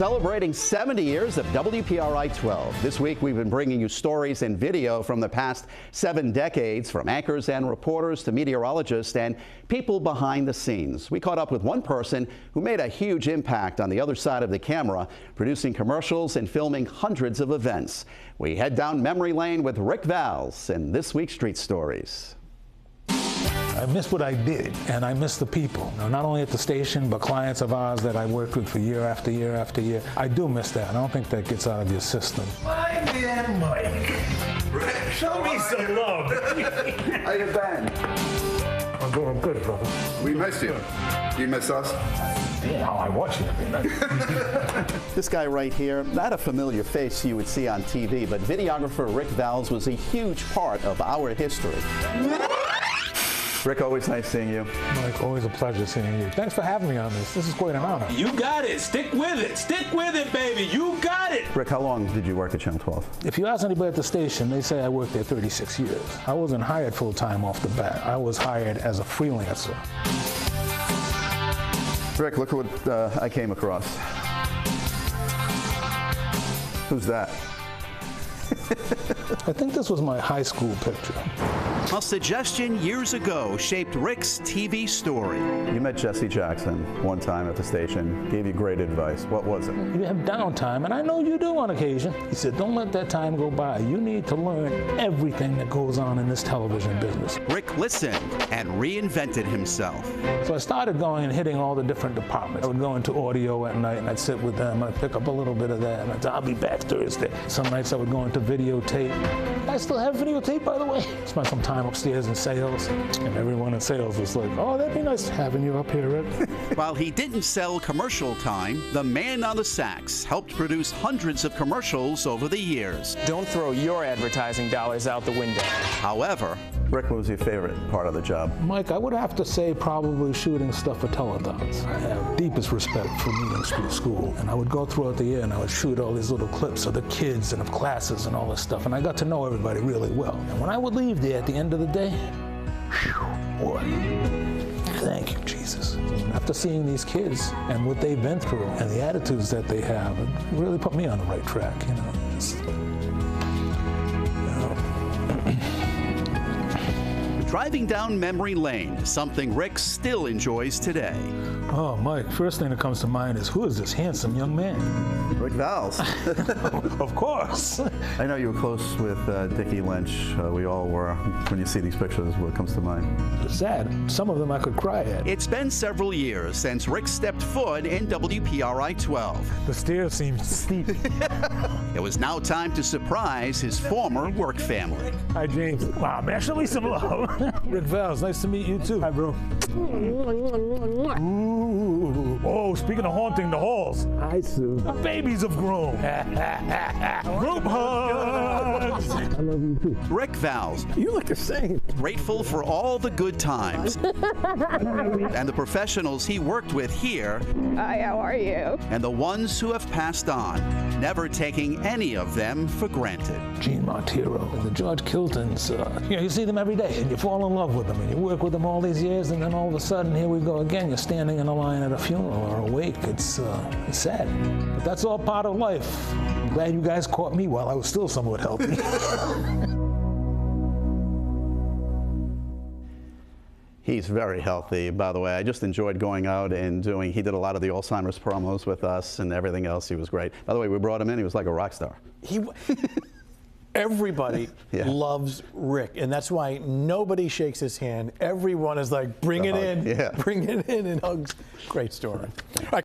Celebrating 70 years of WPRI 12. This week we've been bringing you stories and video from the past 7 decades, from anchors and reporters to meteorologists and people behind the scenes. We caught up with one person who made a huge impact on the other side of the camera, producing commercials and filming hundreds of events. We head down memory lane with Ric Valles in this week's Street Stories. I miss what I did, and I miss the people. Not only at the station, but clients of ours that I worked with for year after year after year. I do miss that. I don't think that gets out of your system. My man, Mike. Show me some love. How you been? I'm doing good, brother. We miss you. Do you miss us? Yeah, I watch you every night. This guy right here, not a familiar face you would see on TV, but videographer Ric Valles was a huge part of our history. Rick, always nice seeing you. Mike, always a pleasure seeing you. Thanks for having me on this. This is quite an honor. You got it. Stick with it. Stick with it, baby. You got it. Rick, how long did you work at Channel 12? If you ask anybody at the station, they say I worked there 36 years. I wasn't hired full-time off the bat. I was hired as a freelancer. Rick, look what I came across. Who's that? I think this was my high school picture. A suggestion years ago shaped Rick's TV story. You met Jesse Jackson one time at the station, gave you great advice. What was it? You have downtime, and I know you do on occasion. He said, don't let that time go by. You need to learn everything that goes on in this television business. Rick listened and reinvented himself. So I started going and hitting all the different departments. I would go into audio at night, and I'd sit with them. I'd pick up a little bit of that, and I'll be back Thursday. Some nights I would go into videotape. I still have videotape, by the way. Spent some time upstairs in sales, and everyone in sales was like, oh, that'd be nice having you up here, Rick. While he didn't sell commercial time, the man on the sax helped produce hundreds of commercials over the years. Don't throw your advertising dollars out the window. However, Rick, what was your favorite part of the job? Mike, I would have to say probably shooting stuff for telethons. I have deepest respect for Meeting Street School, and I would go throughout the year and I would shoot all these little clips of the kids and of classes and all this stuff, and I got to know everybody really well. And when I would leave there at the end of the day, whew, boy, thank you, Jesus. After seeing these kids and what they've been through and the attitudes that they have, it really put me on the right track, you know. Driving down memory lane is something Rick still enjoys today. Oh, Mike, first thing that comes to mind is, who is this handsome young man? Ric Valles. Of course. I know you were close with Dickie Lynch. We all were. When you see these pictures, what comes to mind? It's sad. Some of them I could cry at. It's been several years since Rick stepped foot in WPRI 12. The stairs seem steep. It was now time to surprise his former work family. Hi, James. Wow, man, show me some love. Ric Valles, nice to meet you, too. Hi, bro. Ooh. Oh, speaking of haunting the halls. Hi, Sue. Babies have grown. Group hugs. I love you, too. Ric Valles. You look the same. Grateful for all the good times. And the professionals he worked with here. Hi, how are you? And the ones who have passed on, never taking any of them for granted. Gene Monteiro and the George Kiltons. You see them every day, and you fall in love with them, and you work with them all these years, and then all of a sudden, here we go again. You're standing in a line at a funeral or a wake. It's sad, but that's all part of life. I'm glad you guys caught me while I was still somewhat healthy. He's very healthy, by the way. I just enjoyed going out and he did a lot of the Alzheimer's promos with us and everything else. He was great. By the way, we brought him in. He was like a rock star. Everybody Yeah. loves Rick, and that's why nobody shakes his hand. Everyone is like, bring it in, Yeah. bring it in, and hugs. Great story. All right.